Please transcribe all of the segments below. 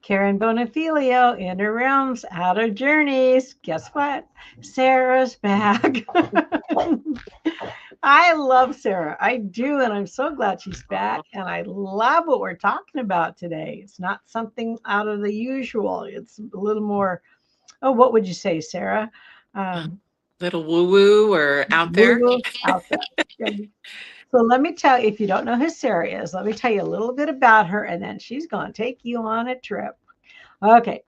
Karen Bonifilio, Inner Realms, Outer Journeys. Guess what? Sarah's back. I love Sarah. I do. And I'm so glad she's back. And I love what we're talking about today. It's not something out of the usual, it's a little more, oh, what would you say, Sarah? Little woo-woo or out there? Woo-woo out there. So let me tell you, if you don't know who Sarah is, let me tell you a little bit about her, and then she's going to take you on a trip. Okay.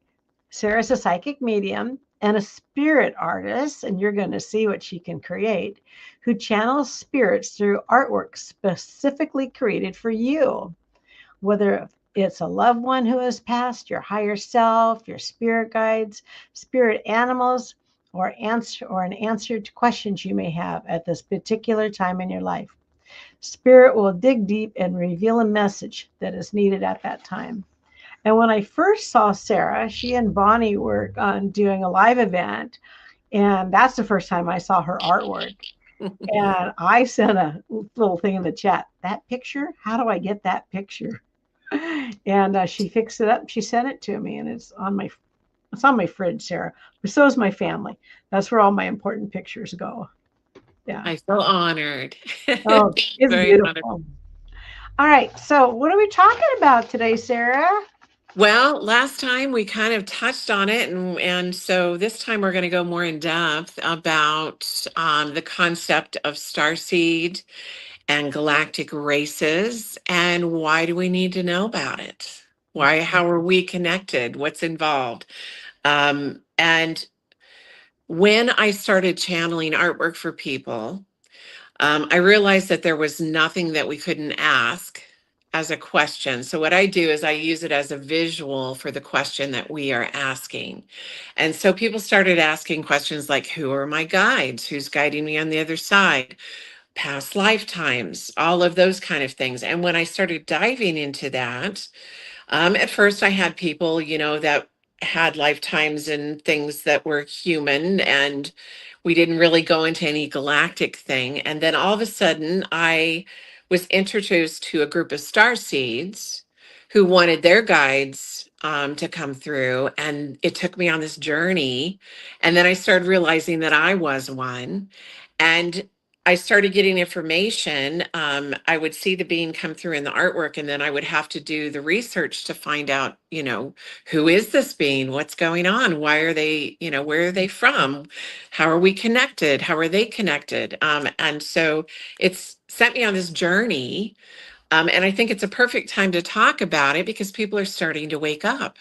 Sarah's a psychic medium and a spirit artist, and you're going to see what she can create, who channels spirits through artwork specifically created for you. Whether it's a loved one who has passed, your higher self, your spirit guides, spirit animals, or an answer to questions you may have at this particular time in your life. Spirit will dig deep and reveal a message that is needed at that time. And when I first saw Sarah, she and Bonnie were doing a live event, and that's the first time I saw her artwork. And I sent a little thing in the chat, that picture, how do I get that picture? And she fixed it up. She sent it to me, and it's on my fridge, Sarah. But so is my family. That's where all my important pictures go. Yeah. I feel honored. Oh, it's beautiful. Honored. All right. So what are we talking about today, Sarah? Well, last time we kind of touched on it, and so this time we're going to go more in depth about the concept of starseed and galactic races, and why do we need to know about it? How are we connected? What's involved? And when I started channeling artwork for people, I realized that there was nothing that we couldn't ask as a question. So what I do is I use it as a visual for the question that we are asking. And so people started asking questions like, who are my guides? Who's guiding me on the other side? Past lifetimes, all of those kind of things. And when I started diving into that, at first I had people, that had lifetimes and things that were human, and we didn't really go into any galactic thing. And then all of a sudden I was introduced to a group of star seeds who wanted their guides to come through. And it took me on this journey. And then I started realizing that I was one. And I started getting information. I would see the being come through in the artwork, and then I would have to do the research to find out, who is this being? What's going on? Why are they, where are they from? How are we connected? How are they connected? And so it's sent me on this journey. And I think it's a perfect time to talk about it because people are starting to wake up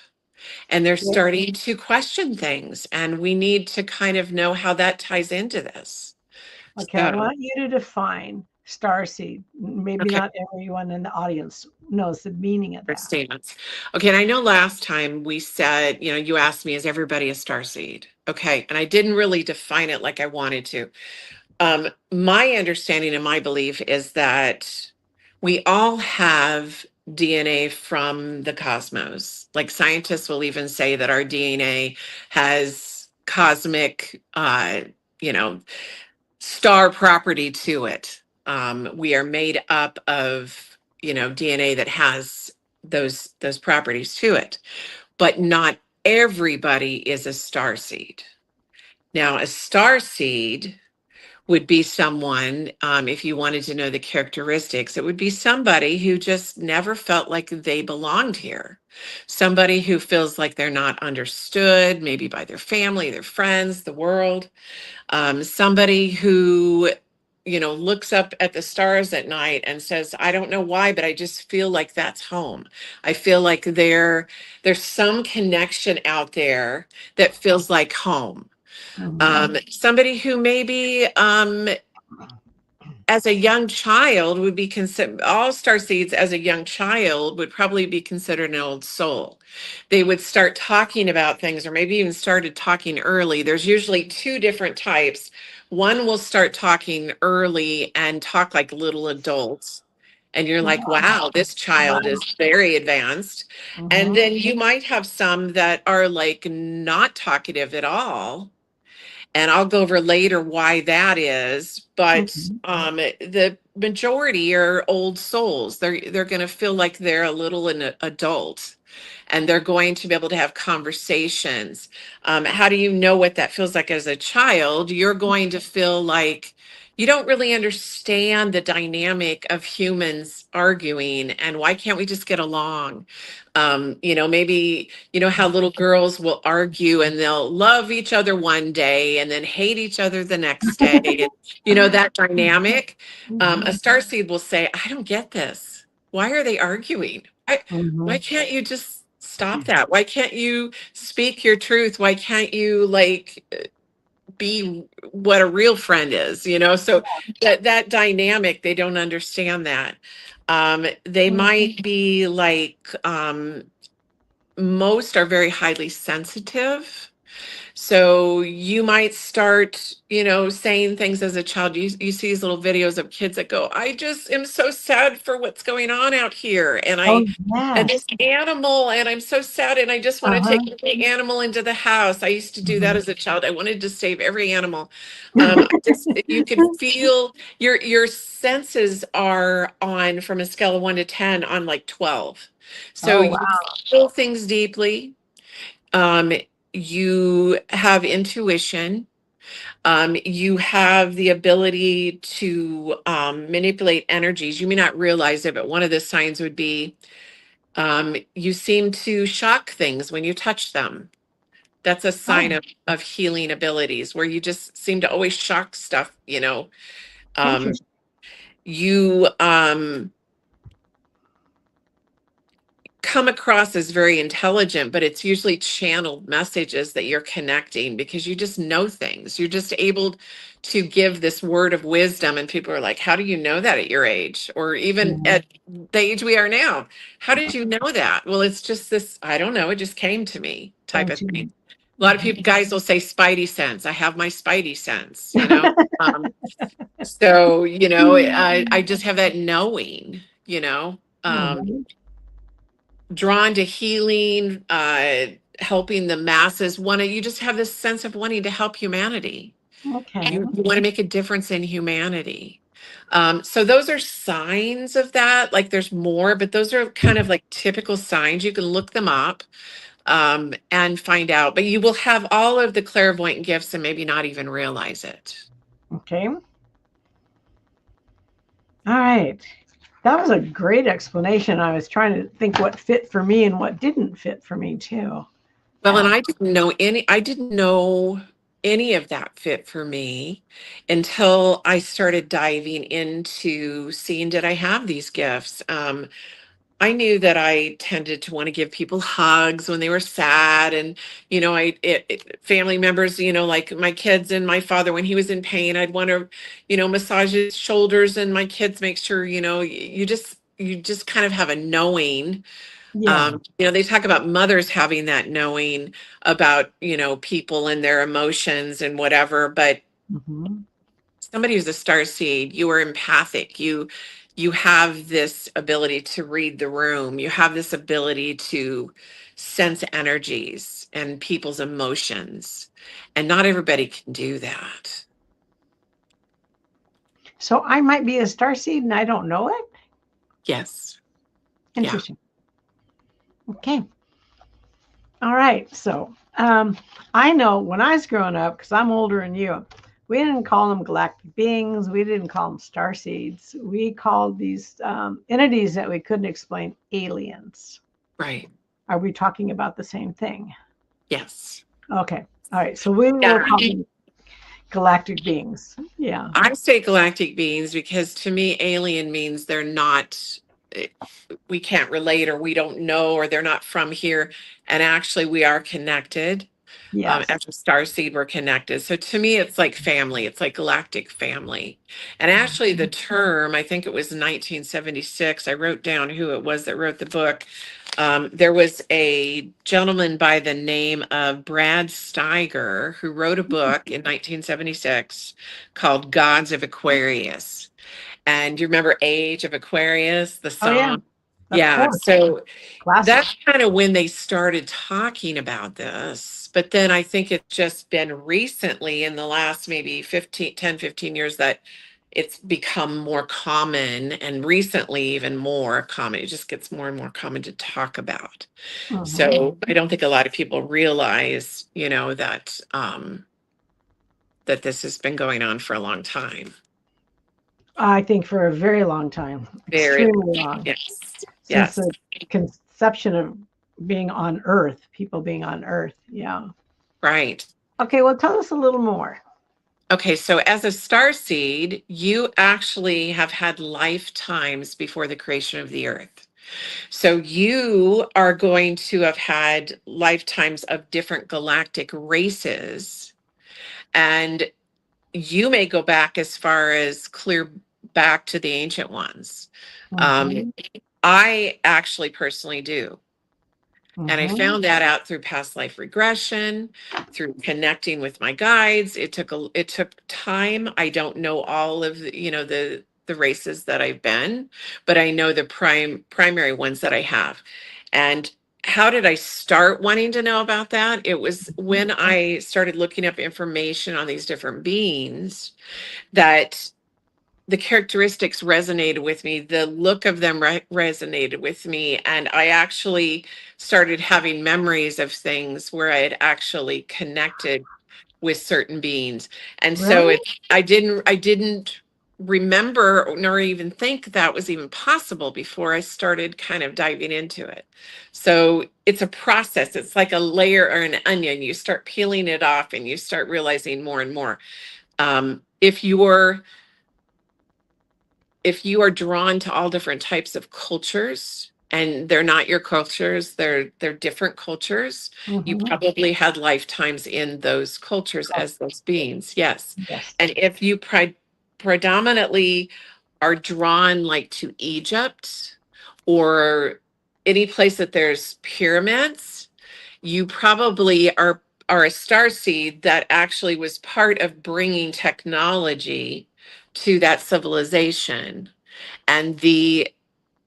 and they're starting to question things. And we need to kind of know how that ties into this. Okay, I want you to define starseed. Maybe not everyone in the audience knows the meaning of that. Statements. Okay, and I know last time we said, you asked me, is everybody a starseed? Okay, and I didn't really define it like I wanted to. My understanding and my belief is that we all have DNA from the cosmos. Like scientists will even say that our DNA has cosmic, star property to it. We are made up of, DNA that has those properties to it, but not everybody is a star seed. Now, a star seed would be someone, if you wanted to know the characteristics, it would be somebody who just never felt like they belonged here. Somebody who feels like they're not understood, maybe by their family, their friends, the world. Somebody who, looks up at the stars at night and says, I don't know why, but I just feel like that's home. I feel like there's some connection out there that feels like home. Somebody who maybe as a young child would be considered, all star seeds as a young child would probably be considered an old soul. They would start talking about things, or maybe even started talking early. There's usually two different types. One will start talking early and talk like little adults. And you're like, wow, this child is very advanced. And then you might have some that are like not talkative at all, and I'll go over later why that is. But the majority are old souls. They're going to feel like they're a little an adult, and they're going to be able to have conversations. How do you know what that feels like as a child? You're going to feel like you don't really understand the dynamic of humans arguing, and why can't we just get along? Maybe you know how little girls will argue and they'll love each other one day and then hate each other the next day. And, that dynamic. A starseed will say, I don't get this. Why are they arguing? Why can't you just stop that? Why can't you speak your truth? Why can't you be what a real friend is? So that dynamic, they don't understand that. They might be like, most are very highly sensitive. So you might start, saying things as a child. You see these little videos of kids that go, I just am so sad for what's going on out here. And this animal, and I'm so sad. And I just want to take every animal into the house. I used to do that as a child. I wanted to save every animal. You can feel your senses are on, from a scale of 1 to 10, on like 12. So you feel things deeply. You have intuition. You have the ability to manipulate energies. You may not realize it, but one of the signs would be you seem to shock things when you touch them. That's a sign of healing abilities, where you just seem to always shock stuff. You come across as very intelligent, but it's usually channeled messages that you're connecting, because you just know things. You're just able to give this word of wisdom, and people are like, how do you know that at your age? Or even at the age we are now, how did you know that? Well, it's just this, I don't know, it just came to me type of thing. A lot of people, guys will say spidey sense. I have my spidey sense, so, I just have that knowing, drawn to healing, helping the masses. You just have this sense of wanting to help humanity. You want to make a difference in humanity. So those are signs of that. Like, there's more, but those are kind of like typical signs. You can look them up and find out, but you will have all of the clairvoyant gifts and maybe not even realize it. Okay. All right. That was a great explanation. I was trying to think what fit for me and what didn't fit for me too. Well, and I didn't know any of that fit for me until I started diving into seeing, did I have these gifts? I knew that I tended to want to give people hugs when they were sad, and family members, like my kids and my father, when he was in pain, I'd want to, massage his shoulders, and my kids, make sure, you just kind of have a knowing. They talk about mothers having that knowing about, people and their emotions and whatever, but somebody who's a starseed, you are empathic. You have this ability to read the room. You have this ability to sense energies and people's emotions. And not everybody can do that. So I might be a starseed and I don't know it? Yes. Interesting. Yeah. Okay. All right. So I know when I was growing up, because I'm older than you, we didn't call them galactic beings. We didn't call them starseeds. We called these entities that we couldn't explain aliens. Right. Are we talking about the same thing? Yes. Okay. All right. So we will call them galactic beings. Yeah. I say galactic beings because, to me, alien means they're not, we can't relate, or we don't know, or they're not from here. And actually we are connected. Yes. After starseed were connected. So to me, it's like family. It's like galactic family. And actually, the term, I think it was 1976, I wrote down who it was that wrote the book. There was a gentleman by the name of Brad Steiger who wrote a book in 1976 called Gods of Aquarius. And you remember Age of Aquarius, the Oh yeah, song? of Yeah. course. So Classic. that's kind of when they started talking about this. But then I think it's just been recently in the last maybe 15 years that it's become more common, and recently even more common. It just gets more and more common to talk about. So I don't think a lot of people realize, that this has been going on for a long time. I think for a very long time, Very, extremely long, yes, since yes, the conception of being on Earth, people being on Earth. Yeah. right. Okay, well, tell us a little more. Okay, so as a star seed, you actually have had lifetimes before the creation of the earth. So you are going to have had lifetimes of different galactic races, and you may go back as far as clear back to the ancient ones. Mm-hmm. Um, I actually personally do. And I Mm-hmm. found that out through past life regression, through connecting with my guides. It took time. I don't know all of the races that I've been, but I know the primary ones that I have. And how did I start wanting to know about that? It was when I started looking up information on these different beings that the characteristics resonated with me, the look of them resonated with me, and I actually started having memories of things where I had actually connected with certain beings. And so Really? I didn't remember nor even think that was even possible before I started kind of diving into it. So it's a process. It's like a layer or an onion. You start peeling it off and you start realizing more and more. If you are drawn to all different types of cultures, and they're not your cultures, they're different cultures, you Mm-hmm. probably had lifetimes in those cultures as those beings. Yes. Yes. And if you predominantly are drawn like to Egypt or any place that there's pyramids, you probably are a star seed that actually was part of bringing technology to that civilization. And the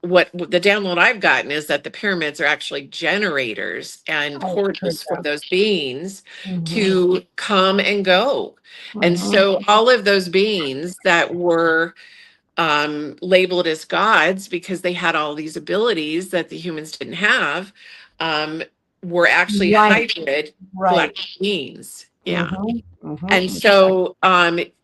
download I've gotten is that the pyramids are actually generators and I've heard portals for that. those beings Mm-hmm. to come and go. And Mm-hmm. so all of those beings that were labeled as gods because they had all these abilities that the humans didn't have, um, were actually Right. hybrid Right. galactic beings. Yeah. Mm-hmm. And Mm-hmm. so,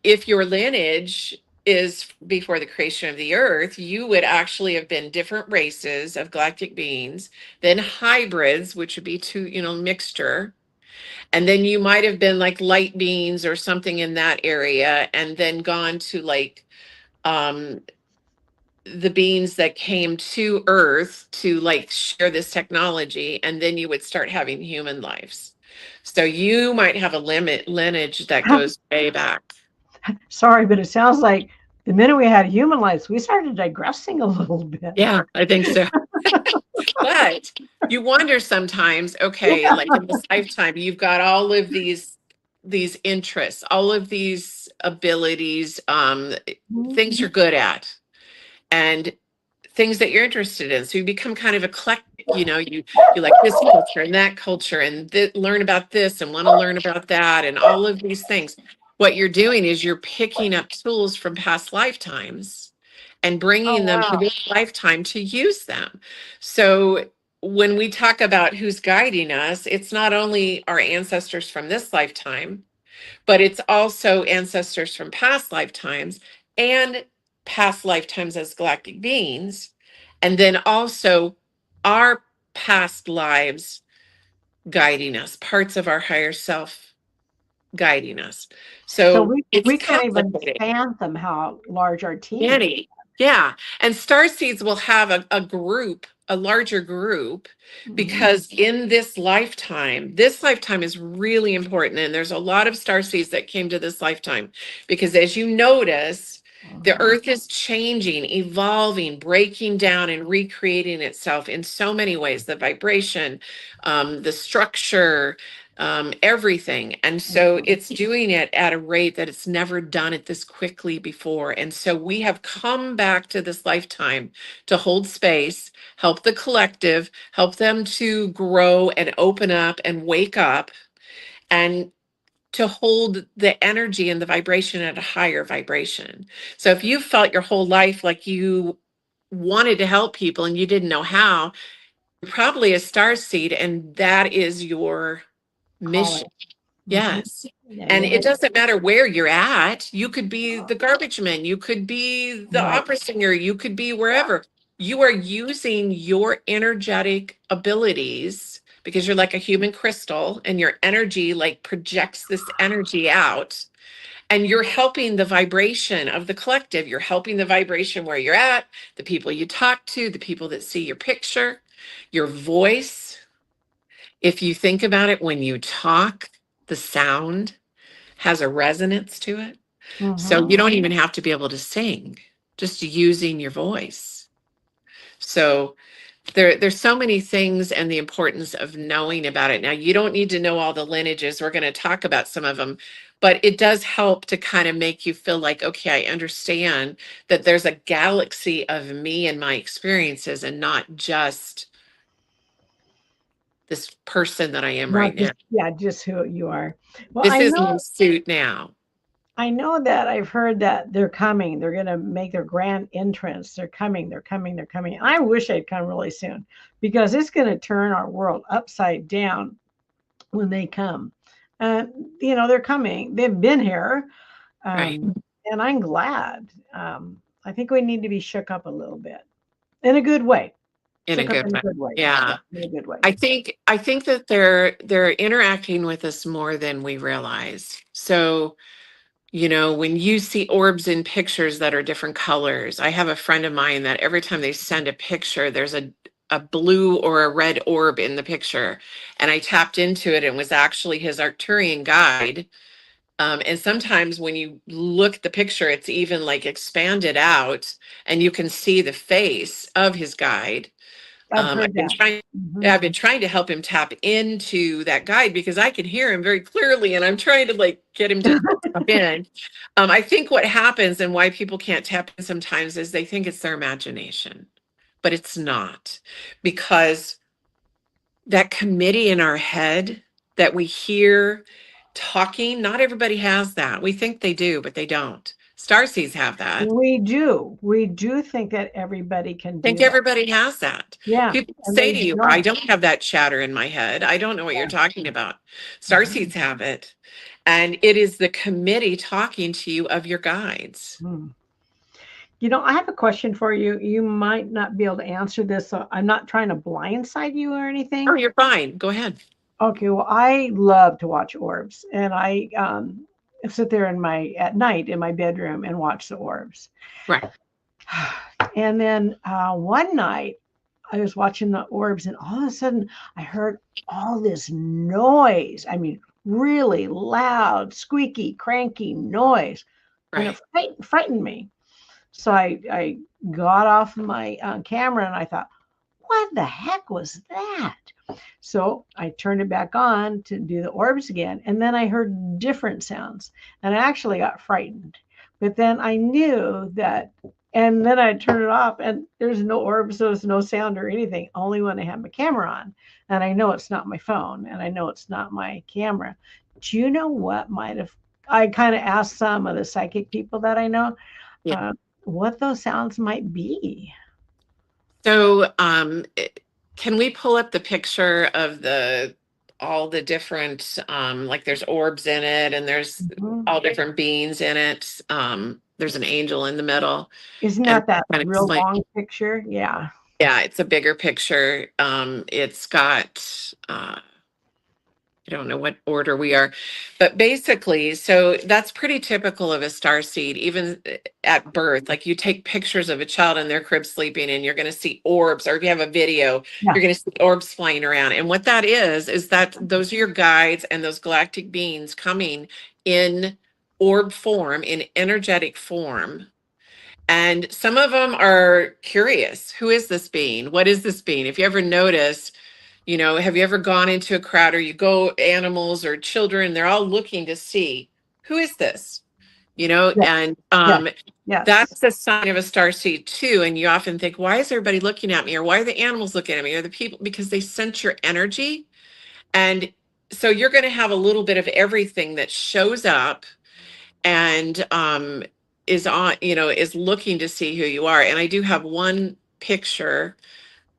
if your lineage is before the creation of the earth, you would actually have been different races of galactic beings, then hybrids, which would be two, mixture. And then you might have been like light beings or something in that area, and then gone to like um, the beings that came to earth to like share this technology, and then you would start having human lives. So you might have a lineage that goes way back. Sorry, but it sounds like the minute we had human lives, we started digressing a little bit. Yeah, I think so. But you wonder sometimes, okay, Yeah. like in this lifetime, you've got all of these interests, all of these abilities, things you're good at, and things that you're interested in. So you become kind of eclectic. You like this culture and that culture, and learn about this and want to learn about that, and all of these things. What you're doing is you're picking up tools from past lifetimes and Oh, bringing them to wow. this lifetime to use them. So when we talk about who's guiding us, it's not only our ancestors from this lifetime, but it's also ancestors from past lifetimes and past lifetimes as galactic beings. And then also our past lives guiding us, parts of our higher self guiding us. So So we it's we can't even complicated. fathom how large our team is. Many. Yeah. And star seeds will have a group, a larger group, because in this lifetime is really important. And there's a lot of star seeds that came to this lifetime because as you notice, the earth is changing, evolving, breaking down, and recreating itself in so many ways, the vibration, the structure, everything. And so it's doing it at a rate that it's never done it this quickly before. And so we have come back to this lifetime to hold space, help the collective, help them to grow and open up and wake up, and to hold the energy and the vibration at a higher vibration. So if you felt your whole life like you wanted to help people and you didn't know how, you're probably a star seed, and that is your mission. Calling. Yes. Yeah, And you're it right. doesn't matter where you're at. You could be the garbage man. You could be the Right. opera singer. You could be wherever. You are using your energetic abilities because you're like a human crystal and your energy like projects this energy out, and you're helping the vibration of the collective. You're helping the vibration where you're at, the people you talk to, the people that see your picture, your voice. If you think about it, when you talk, the sound has a resonance to it. So you don't even have to be able to sing, just using your voice. So there's so many things and the importance of knowing about it. Now, you don't need to know all the lineages. We're going to talk about some of them, but it does help to kind of make you feel like, okay, I understand that there's a galaxy of me and my experiences and not just this person that I am right Not now. just, yeah, just who you are. Well, This is my suit now. I know that I've heard that they're coming. They're going to make their grand entrance. They're coming. They're coming. They're coming. I wish they'd come really soon because it's going to turn our world upside down when they come. And they're coming. They've been here, Right. and I'm glad. I think we need to be shook up a little bit in a good way. In a Shook up good in a way. good way. Yeah, Yeah. in a good way. I think that they're interacting with us more than we realize. So, when you see orbs in pictures that are different colors, I have a friend of mine that every time they send a picture, there's a blue or a red orb in the picture. And I tapped into it and was actually his Arcturian guide. And sometimes when you look at the picture, it's even like expanded out and you can see the face of his guide. I've heard I've been that. trying. I've been trying to help him tap into that guide because I can hear him very clearly, and I'm trying to like get him to tap in. I think what happens and why people can't tap in sometimes is they think it's their imagination, but it's not, because that committee in our head that we hear talking, not everybody has that. We think they do, but they don't. Starseeds have that. We do. We do think that everybody can Think do that. everybody has that. Yeah, People and say they to you, I don't. don't have that chatter in my head. I don't know what you're Yeah. talking about. Mhm. Starseeds have it. And it is the committee talking to you of your guides. Hmm. I have a question for you. You might not be able to answer this, so I'm not trying to blindside you or Oh, anything. you're fine. Go ahead. Okay, well, I love to watch orbs, and I sit there at night in my bedroom and watch the orbs. Right. And then one night I was watching the orbs, and all of a sudden I heard all this noise. I mean, really loud, squeaky, cranky noise, and it Right. frightened me. So I got off my camera and I thought, what the heck was that? So I turned it back on to do the orbs again. And then I heard different sounds and I actually got frightened. But then I knew that, and then I turned it off and there's no orbs, so there's no sound or anything, only when I have my camera on. And I know it's not my phone and I know it's not my camera. Do you know what might have? I kind of asked some of the psychic people that I know Yeah. uh, what those sounds might be. So, can we pull up the picture of all the different, like there's orbs in it and there's Mhm. all different beings in it. There's an angel in the middle Isn't and that kind of real long picture? Yeah. yeah, it's a bigger picture. It's got I don't know what order we are, but basically, so that's pretty typical of a star seed, even at birth. Like you take pictures of a child in their crib sleeping and you're going to see orbs, or if you have a video, Yeah. you're going to see orbs flying around. And what that is that those are your guides and those galactic beings coming in orb form, in energetic form. And some of them are curious. Who is this being? What is this being? If you ever notice, have you ever gone into a crowd or you go animals or children, they're all looking to see who is this, Yeah. and Yeah. Yes. that's a sign of a star seed too. And you often think, why is everybody looking at me? Or why are the animals looking at me? Or the people, because they sense your energy. And so you're going to have a little bit of everything that shows up and is on, is looking to see who you are. And I do have one picture.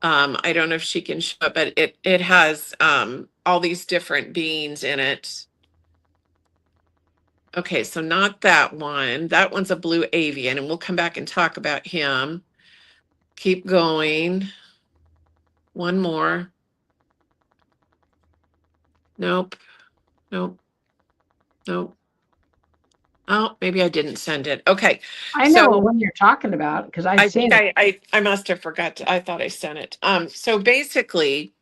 I don't know if she can show it, but it has all these different beings in it. Okay, so not that one. That one's a blue avian, and we'll come back and talk about him. Keep going. One more. Nope. Nope. Nope. Oh, maybe I didn't send it. Okay. I know what one you're talking about because I've I seen think it. I must have forgot I thought I sent it. So basically,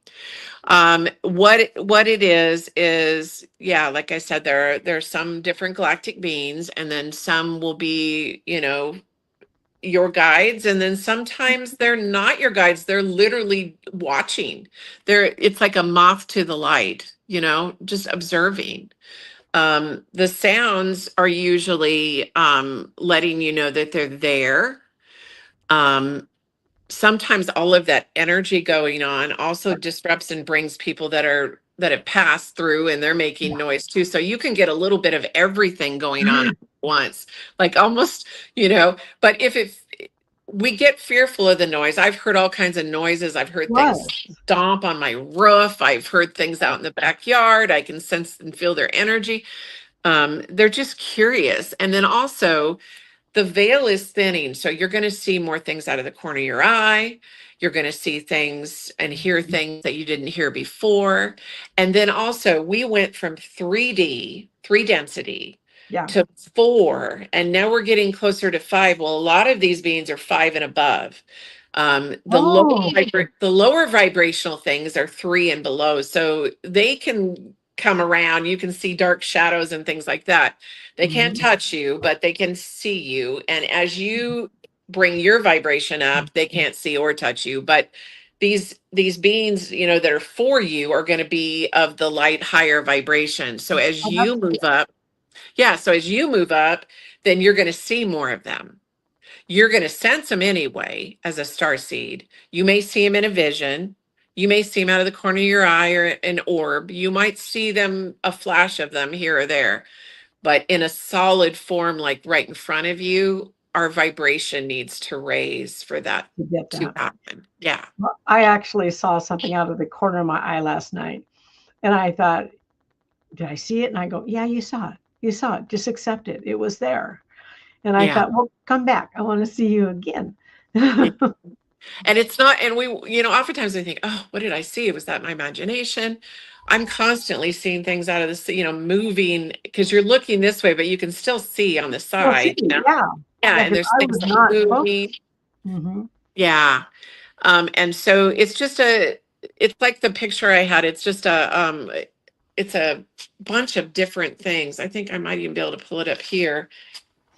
what it is, yeah, like I said, there are some different galactic beings, and then some will be, your guides, and then sometimes they're not your guides. They're literally watching. It's like a moth to the light, just observing. The sounds are usually letting you know that they're there. Um, Sometimes all of that energy going on also disrupts and brings people that have passed through, and they're making noise too. So you can get a little bit of everything going on at once, like almost, but we get fearful of the noise. I've heard all kinds of noises. I've heard things stomp on my roof. I've heard things out in the backyard. I can sense and feel their energy. They're just curious. And then also, the veil is thinning. So you're going to see more things out of the corner of your eye. You're going to see things and hear things that you didn't hear before. And then also, we went from 3D, three density, to 4. And now we're getting closer to 5. Well, a lot of these beings are 5 and above. The lower vibrational things are 3 and below. So they can come around. You can see dark shadows and things like that. They can't touch you, but they can see you. And as you bring your vibration up, they can't see or touch you. But these beings, that are for you are going to be of the light, higher vibration. So as you move up, then you're going to see more of them. You're going to sense them anyway as a star seed. You may see them in a vision. You may see them out of the corner of your eye or an orb. You might see them, a flash of them here or there. But in a solid form, like right in front of you, our vibration needs to raise for that to happen. Yeah. Well, I actually saw something out of the corner of my eye last night. And I thought, did I see it? And I go, yeah, you saw it. You saw it. Just accept it. It was there. And I thought, well, come back. I want to see you again. And it's not, and we, oftentimes we think, oh, what did I see? Was that my imagination? I'm constantly seeing things out of this, moving, because you're looking this way, but you can still see on the side. Yeah. And there's things not moving. Yeah. And so it's just it's like the picture I had. It's just it's a bunch of different things. I think I might even be able to pull it up here.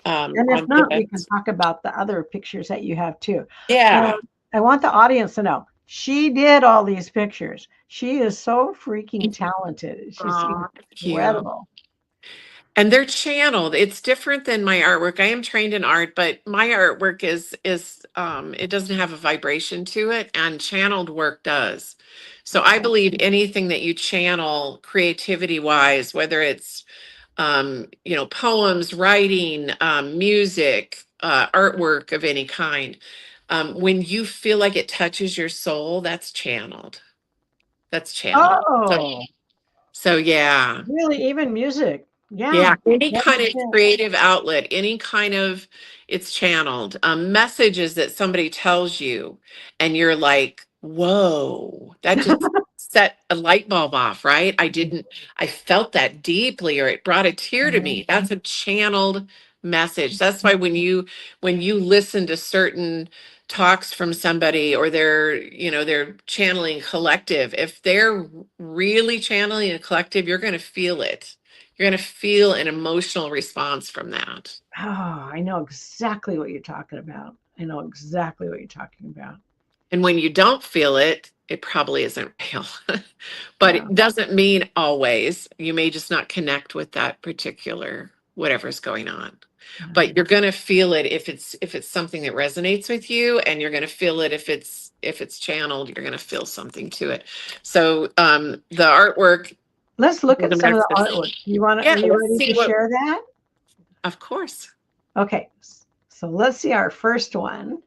And if not, we can talk about the other pictures that you have too. Yeah. I want the audience to know she did all these pictures. She is so freaking talented. She's incredible. And they're channeled. It's different than my artwork. I am trained in art, but my artwork is it doesn't have a vibration to it, and channeled work does. So I believe anything that you channel creativity wise, whether it's poems, writing, music, artwork of any kind, when you feel like it touches your soul, that's channeled. That's channeled. So yeah. Really, even music. Yeah, any kind of creative outlet, any kind of, it's channeled. Messages that somebody tells you and you're like, whoa, that just set a light bulb off, right? I felt that deeply, or it brought a tear to me. That's a channeled message. That's why when you listen to certain talks from somebody, or they're channeling collective, if they're really channeling a collective, you're going to feel it. You're going to feel an emotional response from that. Oh, I know exactly what you're talking about. I know exactly what you're talking about. And when you don't feel it, it probably isn't real. But Yeah. it doesn't mean always. You may just not connect with that particular whatever's going on. But you're going to feel it if it's something that resonates with you, and you're going to feel it if it's channeled. You're going to feel something to it. So the artwork. Let's look at The some of the message. artwork. You want to? Yeah, Are you let's ready see to what. share that? Of course. Okay. So let's see our first one.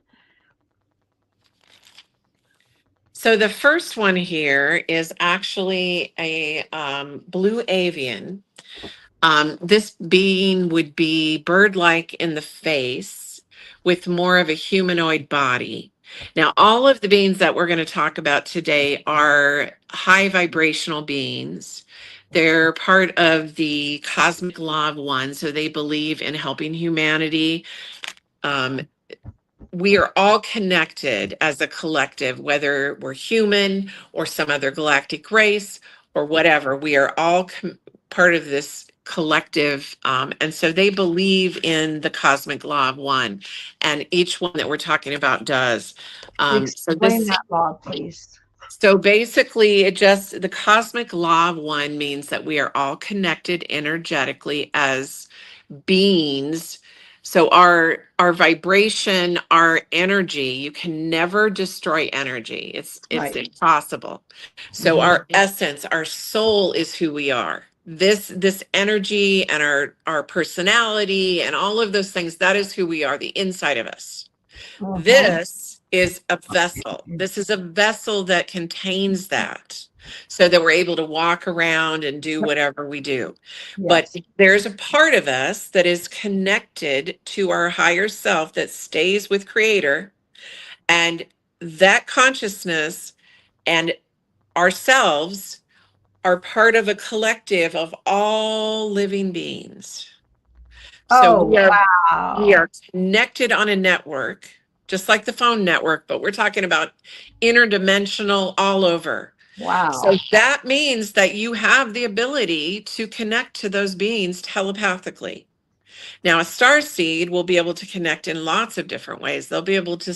So the first one here is actually a blue avian. This being would be bird-like in the face with more of a humanoid body. Now, all of the beings that we're going to talk about today are high vibrational beings. They're part of the cosmic law of one, so they believe in helping humanity. We are all connected as a collective, whether we're human or some other galactic race or whatever. We are all part of this collective. And so they believe in the cosmic law of one. And each one that we're talking about does. Explain that law, please. So basically, the cosmic law of one means that we are all connected energetically as beings. So our vibration, our energy, you can never destroy energy. It's Right. impossible. So our essence, our soul is who we are. This energy and our personality and all of those things, that is who we are, the inside of us. This is a vessel. This is a vessel that contains that, so that we're able to walk around and do whatever we do. But there's a part of us that is connected to our higher self that stays with Creator, and that consciousness and ourselves are part of a collective of all living beings. So we are connected on a network, just like the phone network, but we're talking about interdimensional all over. Wow. So that means that you have the ability to connect to those beings telepathically. Now, a star seed will be able to connect in lots of different ways. They'll be able to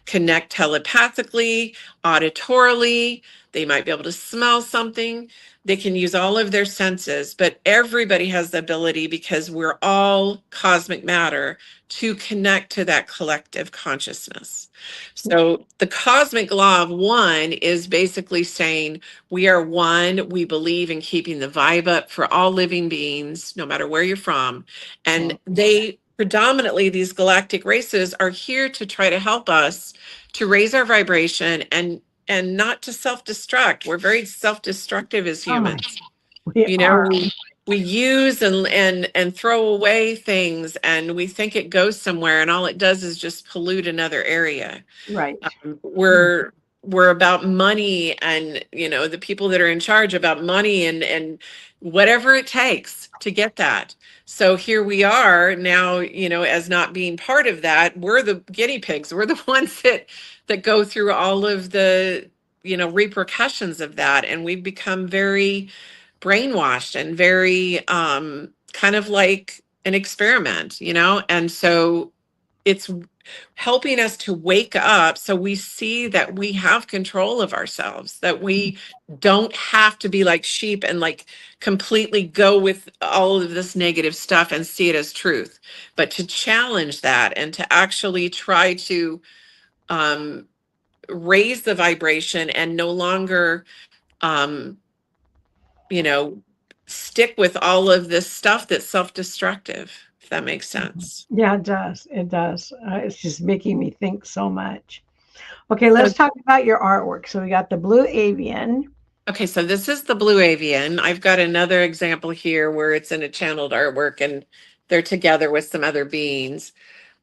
connect telepathically, auditorily. They might be able to smell something. They can use all of their senses, but everybody has the ability, because we're all cosmic matter, to connect to that collective consciousness. So the cosmic law of one is basically saying we are one. We believe in keeping the vibe up for all living beings, no matter where you're from. And they predominantly, these galactic races, are here to try to help us to raise our vibration and not to self-destruct. We're very self-destructive as humans. We use and throw away things, and we think it goes somewhere, and all it does is just pollute another area. Right. We're about money, and the people that are in charge about money and whatever it takes to get that. So here we are now, as not being part of that, we're the guinea pigs. We're the ones that go through all of the repercussions of that, and we've become very brainwashed and very kind of like an experiment, and so it's helping us to wake up, so we see that we have control of ourselves, that we don't have to be like sheep and like completely go with all of this negative stuff and see it as truth, but to challenge that and to actually try to raise the vibration and no longer stick with all of this stuff that's self-destructive, if that makes sense. Yeah, it does. It does. It's just making me think so much. Okay, let's talk about your artwork. So we got the blue avian. Okay, so this is the blue avian. I've got another example here where it's in a channeled artwork and they're together with some other beings.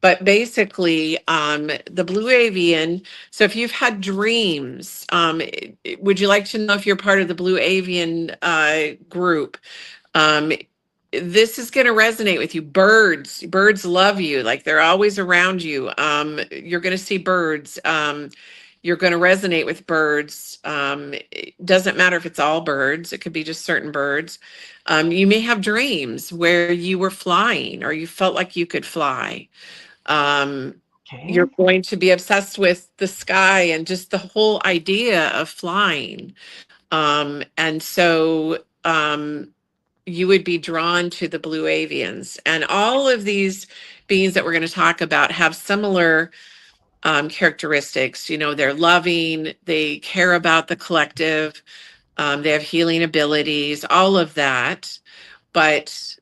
But basically, the blue avian. So if you've had dreams, would you like to know if you're part of the blue avian group? Um, this is going to resonate with you. Birds love you. Like they're always around you. You're going to see birds. You're going to resonate with birds. It doesn't matter if it's all birds. It could be just certain birds. You may have dreams where you were flying or you felt like you could fly. You're going to be obsessed with the sky and just the whole idea of flying. And so you would be drawn to the blue avians. And all of these beings that we're going to talk about have similar characteristics. You know, they're loving, they care about the collective, they have healing abilities, all of that. But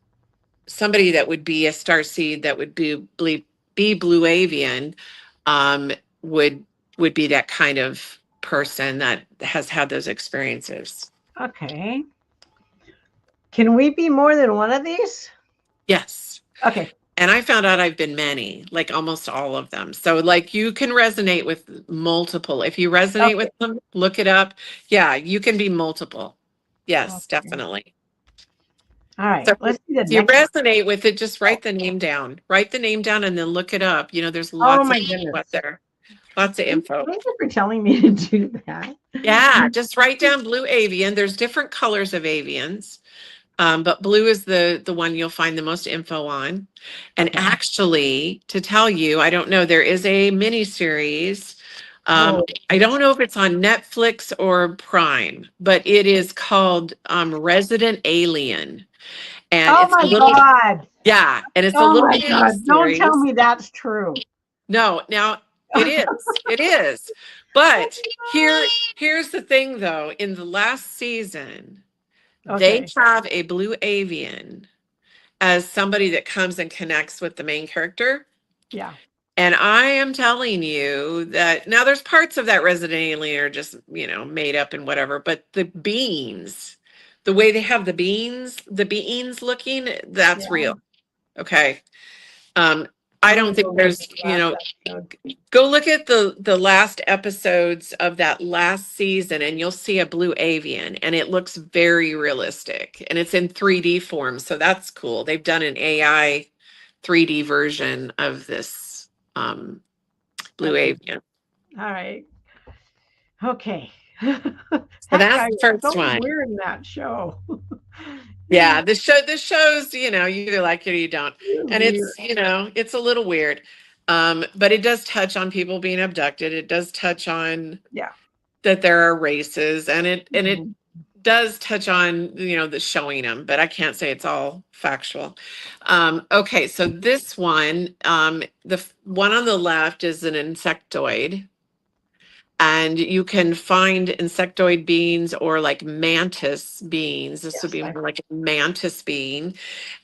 somebody that would be a star seed that would be blue avian would be that kind of person that has had those experiences. Okay. Can we be more than one of these? Yes. Okay. And I found out I've been many, like almost all of them. So like you can resonate with multiple. If you resonate with them, look it up. Yeah, you can be multiple. Yes, definitely. All right. So let's see the if you next resonate with it, just write the name down. Write the name down and then look it up. You know, there's Oh lots my of info goodness. out there. Lots of info. Thank you for telling me to do that. Yeah, just write down blue avian. There's different colors of avians. But blue is the one you'll find the most info on. And Okay. actually, to tell you, I don't know, there is a mini series. Oh. I don't know if it's on Netflix or Prime, but it is called Resident Alien. And Oh it's my a little, God. yeah, and it's a Oh little my mini God. Don't tell series. me that's true. No, now it is. It is. But here's the thing though, in the last season, they have a blue avian as somebody that comes and connects with the main character. Yeah. And I am telling you that now there's parts of that Resident Alien are just, you know, made up and whatever, but the beans, the way they have the beans looking, that's real. Okay. I don't think there's, you know, go look at the last episodes of that last season and you'll see a blue avian and it looks very realistic and it's in 3D form. So that's cool. They've done an AI 3D version of this blue avian. All right. Okay. So that's the first one. Weird in that show. Yeah, this shows, you know, you either like it or you don't. And it's, you know, it's a little weird. But it does touch on people being abducted. It does touch on that there are races and it does touch on, you know, the showing them, but I can't say it's all factual. Okay, so this one, the one on the left is an insectoid. And you can find insectoid beings or like mantis beings. This would be more like a mantis being.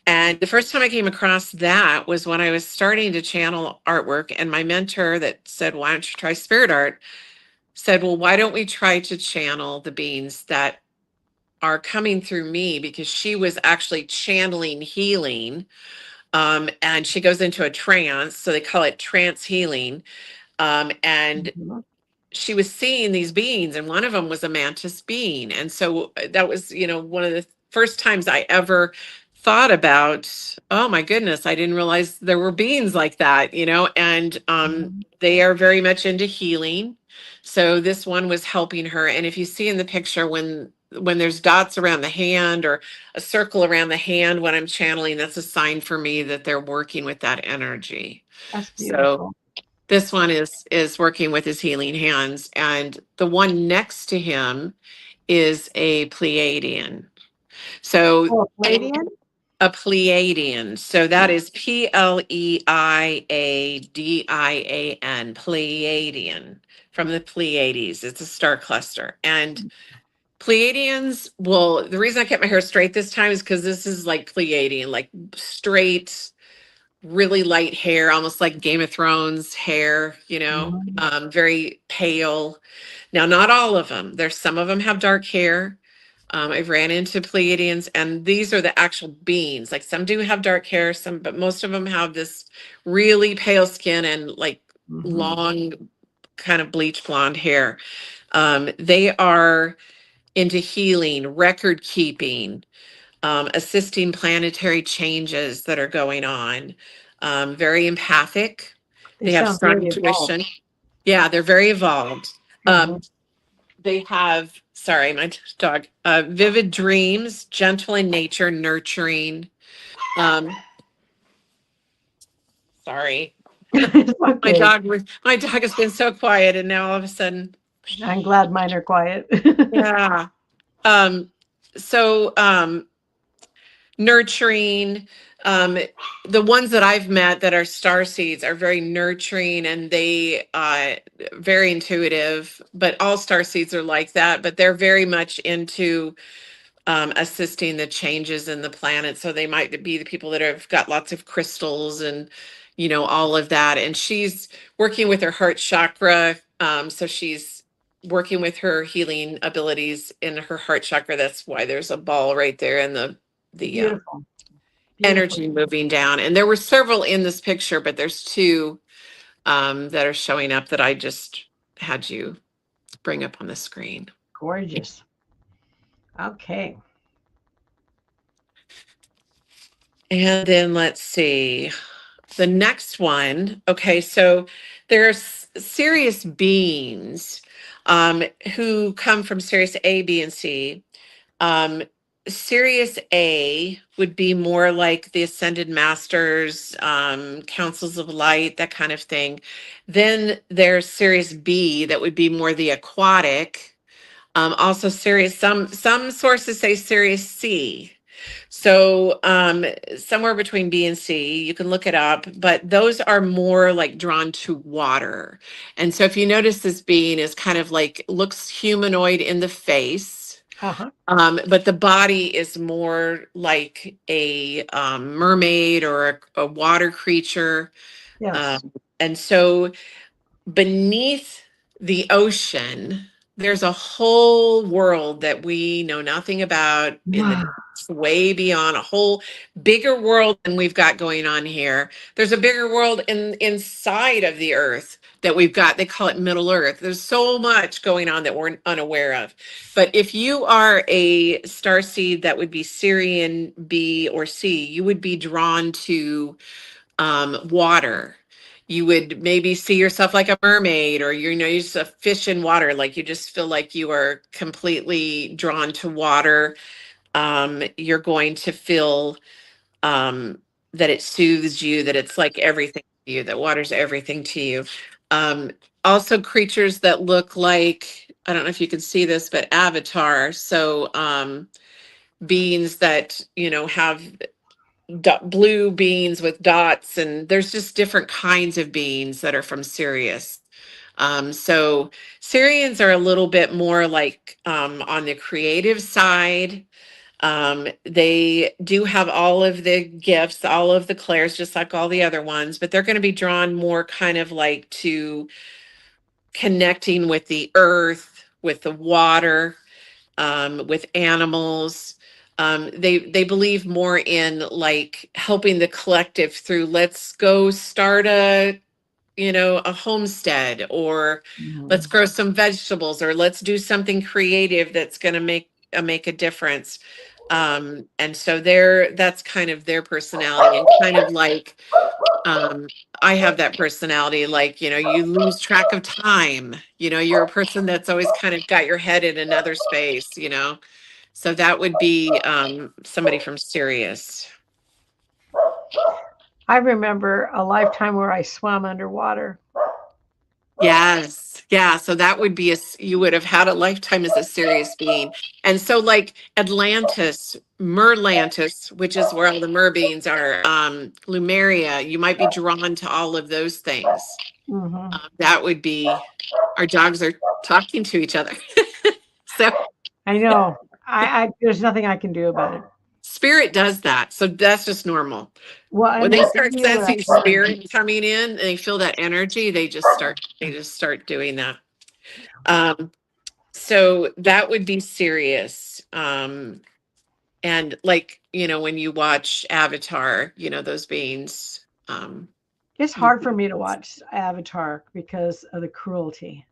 And the first time I came across that was when I was starting to channel artwork. And my mentor that said, why don't you try spirit art? Said, well, why don't we try to channel the beings that are coming through me? Because she was actually channeling healing. And she goes into a trance. So they call it trance healing. And she was seeing these beings and one of them was a mantis being. And so that was, you know, one of the first times I ever thought about, oh my goodness, I didn't realize there were beings like that, you know, and they are very much into healing. So this one was helping her. And if you see in the picture when there's dots around the hand or a circle around the hand when I'm channeling, that's a sign for me that they're working with that energy. That's beautiful. So this one is working with his healing hands, and the one next to him is a Pleiadian. So a Pleiadian. So that is Pleiadian, Pleiadian from the Pleiades. It's a star cluster. And Pleiadians, well, the reason I kept my hair straight this time is because this is like Pleiadian, like straight, really light hair, almost like Game of Thrones hair, you know, very pale. Now, not all of them. There's some of them have dark hair. I've ran into Pleiadians, and these are the actual beings. Like some do have dark hair, some, but most of them have this really pale skin and like long, kind of bleach blonde hair. They are into healing, record keeping, assisting planetary changes that are going on. Very empathic. They have sound strong very evolved. intuition. Yeah, they're very evolved. Mhm. They have, sorry, my dog, vivid dreams, gentle in nature, nurturing. Um, sorry, It's my okay. my dog has been so quiet, and now all of a sudden, I'm glad mine are quiet. yeah. Um, so nurturing. The ones that I've met that are star seeds are very nurturing, and they very intuitive. But all star seeds are like that. But they're very much into assisting the changes in the planet. So they might be the people that have got lots of crystals and, all of that. And she's working with her heart chakra. So she's working with her healing abilities in her heart chakra. That's why there's a ball right there and the Beautiful. Beautiful. energy moving down. And there were several in this picture, but there's two that are showing up that I just had you bring up on the screen. Gorgeous. Okay. And then let's see. The next one. Okay, so there's Sirius beings who come from Sirius A, B, and C. Um, Sirius A would be more like the Ascended Masters, Councils of Light, that kind of thing. Then there's Sirius B, that would be more the aquatic. Also Sirius, some sources say Sirius C. So somewhere between B and C, you can look it up, but those are more like drawn to water. And so if you notice, this being is kind of like looks humanoid in the face, Uh-huh. but the body is more like a mermaid or a water creature. Yes. And so beneath the ocean, there's a whole world that we know nothing about in the Wow. way beyond, a whole bigger world than we've got going on here. There's a bigger world inside of the earth that we've got. They call it Middle Earth. There's so much going on that we're unaware of. But if you are a star seed that would be Sirian B or C, you would be drawn to water. You would maybe see yourself like a mermaid, or you're just a fish in water. Like you just feel like you are completely drawn to water. You're going to feel that it soothes you, that it's like everything to you, that water's everything to you. Um, Also creatures that look like, I don't know if you can see this, but avatar. So beings that, have blue beans with dots, and there's just different kinds of beans that are from Sirius. So Syrians are a little bit more like on the creative side. They do have all of the gifts, all of the clairs, just like all the other ones, but they're going to be drawn more kind of like to connecting with the earth, with the water, with animals. They believe more in like helping the collective through, let's go start a homestead, or let's grow some vegetables, or let's do something creative that's going to make a difference. And so that's kind of their personality, and kind of like I have that personality, like, you lose track of time, you're a person that's always kind of got your head in another space. So that would be somebody from Sirius. I remember a lifetime where I swam underwater. Yes. Yeah. So that would be you would have had a lifetime as a Sirius being. And so like Atlantis, Merlantis, which is where all the mer beings are, Lumeria, you might be drawn to all of those things. Mm-hmm. That would be, our dogs are talking to each other. So I know. I there's nothing I can do about it. spirit does that. So that's just normal. Well, When and they they start feel sensing that. spirit coming in and they feel that energy, they just start doing that. Um, So that would be Sirius. And like, when you watch Avatar, those beings, It's hard for me to watch Avatar because of the cruelty.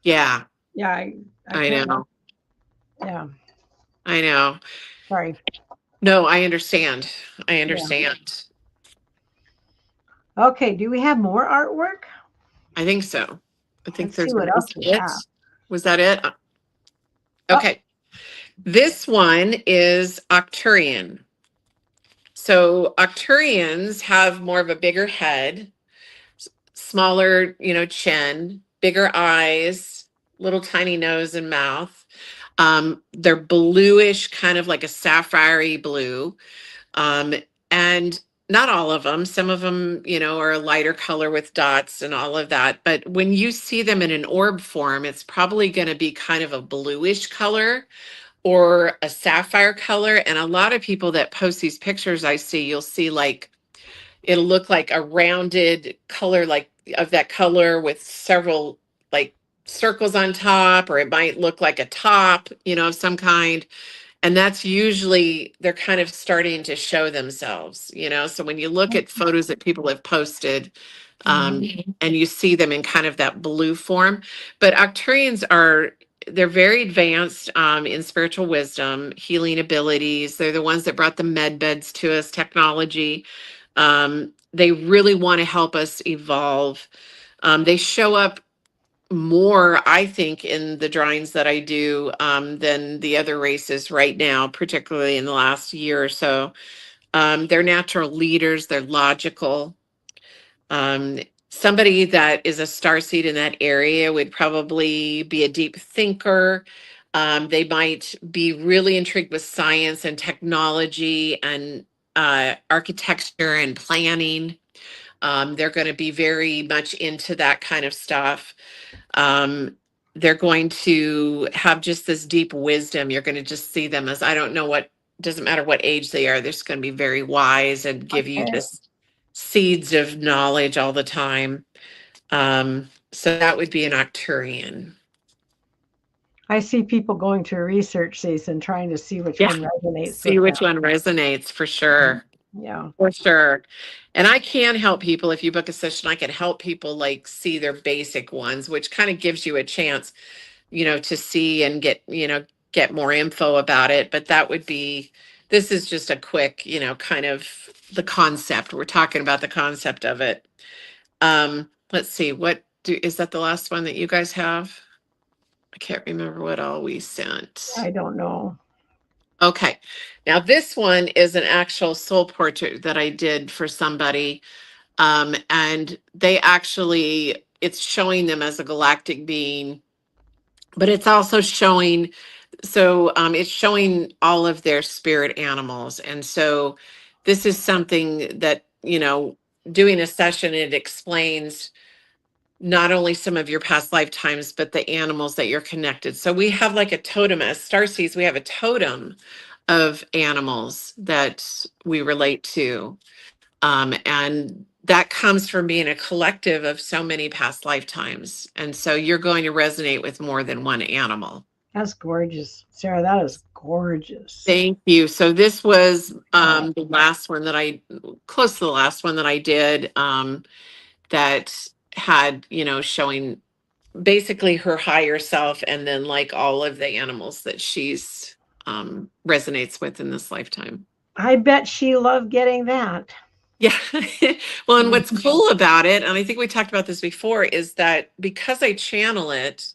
yeah, Yeah, I I can't watch. know. Yeah, I know. sorry. No, I understand. I Yeah. understand. Okay, do we have more artwork? I think so. I think Let's see there's, what was else we that it? have. Was that it? Oh, Okay. This one is Octurian. So Octurians have more of a bigger head, smaller, chin, bigger eyes, little tiny nose and mouth. They're bluish, kind of like a sapphire blue. Um, and not all of them, some of them, are a lighter color with dots and all of that. But when you see them in an orb form, it's probably going to be kind of a bluish color or a sapphire color. And a lot of people that post these pictures I see, you'll see like it'll look like a rounded color, like of that color with several like circles on top, or it might look like a top, of some kind. And that's usually they're kind of starting to show themselves, So when you look at photos that people have posted, and you see them in kind of that blue form, but Octurians they're very advanced in spiritual wisdom, healing abilities. They're the ones that brought the med beds to us, technology. They really want to help us evolve. They show up more, I think, in the drawings that I do than the other races right now, particularly in the last year or so. They're natural leaders, they're logical. Um, Somebody that is a starseed in that area would probably be a deep thinker. They might be really intrigued with science and technology and architecture and planning. They're going to be very much into that kind of stuff. Um, they're going to have just this deep wisdom. You're going to just see them as, I don't know what, doesn't matter what age they are, they're just going to be very wise and give you okay. this seeds of knowledge all the time. So that would be an Octurian. I see people going to research these and trying to see which Yeah. one resonates See with them. which one resonates for sure. Yeah, For sure. And I can help people if you book a session, I can help people like see their basic ones, which kind of gives you a chance, to see and get more info about it. But this is just a quick, kind of the concept. We're talking about the concept of it. Let's see, is that the last one that you guys have? I can't remember what all we sent. I don't know. Okay. Now this one is an actual soul portrait that I did for somebody. And it's showing them as a galactic being, but it's also showing, it's showing all of their spirit animals. And so this is something that, doing a session, it explains not only some of your past lifetimes, but the animals that you're connected. So we have like a totem, as starseeds, we have a totem of animals that we relate to. And that comes from being a collective of so many past lifetimes. And so you're going to resonate with more than one animal. That's gorgeous, Sarah. That is gorgeous. Thank you. So this was Wow. the last one close to the last one that I did, that had, showing basically her higher self and then like all of the animals that she's resonates with in this lifetime. I bet she loved getting that. Yeah. Well, and what's cool about it, and I think we talked about this before, is that because I channel it,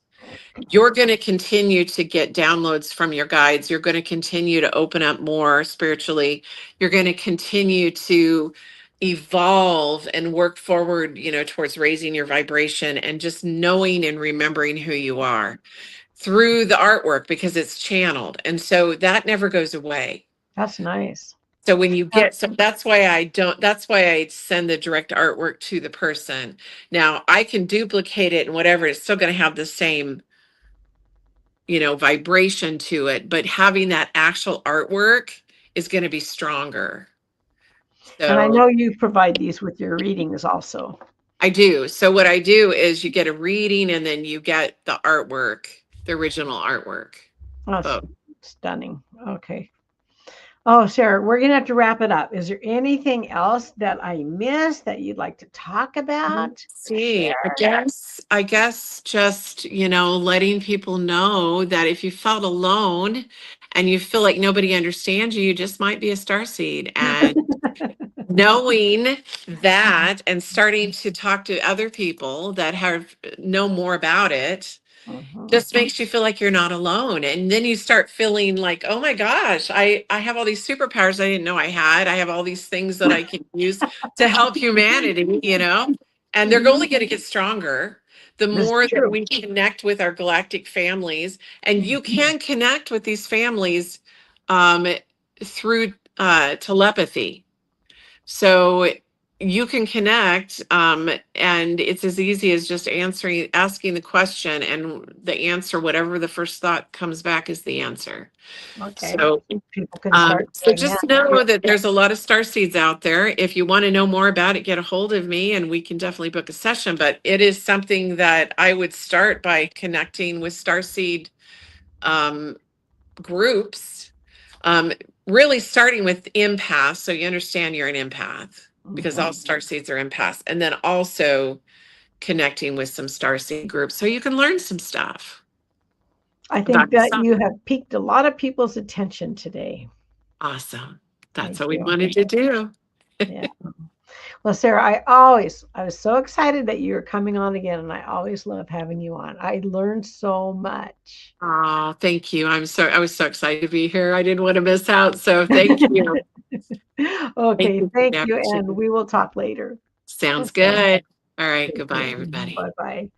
you're going to continue to get downloads from your guides. You're going to continue to open up more spiritually. You're going to continue to evolve and work forward, towards raising your vibration and just knowing and remembering who you are through the artwork because it's channeled. And so that never goes away. That's nice. So when you so that's why I send the direct artwork to the person. Now I can duplicate it and whatever, it's still going to have the same, vibration to it, but having that actual artwork is going to be stronger. And I So know you provide these with your readings also. I do. So what I do is you get a reading and then you get the artwork the original artwork. Oh, Both. stunning. Okay. Oh, Sarah, we're going to have to wrap it up. Is there anything else that I missed that you'd like to talk about? See, I guess just, letting people know that if you felt alone and you feel like nobody understands you, you just might be a starseed. And knowing that and starting to talk to other people that know more about it just makes you feel like you're not alone. And then you start feeling like, oh my gosh, I have all these superpowers I didn't know I had. I have all these things that I can use to help humanity, and they're only going to get stronger the That's more that true. we connect with our galactic families. And you can connect with these families through telepathy. So you can connect, and it's as easy as just asking the question, and the answer, whatever the first thought comes back, is the answer. Okay. So, people can start so doing just that. know that there's a lot of star seeds out there. If you want to know more about it, get a hold of me and we can definitely book a session. But it is something that I would start by connecting with starseed groups. Really starting with empaths, so you understand you're an empath, because all star seeds are empaths, and then also connecting with some star seed groups so you can learn some stuff. I think that you have piqued a lot of people's attention today. Awesome. That's what we wanted to do. Yeah. Well, Sarah, I was so excited that you were coming on again, and I always love having you on. I learned so much. Oh, thank you. I was so excited to be here. I didn't want to miss out. So thank you. Okay, thank you. And we will talk later. Sounds good. All right. Goodbye, everybody. Bye-bye.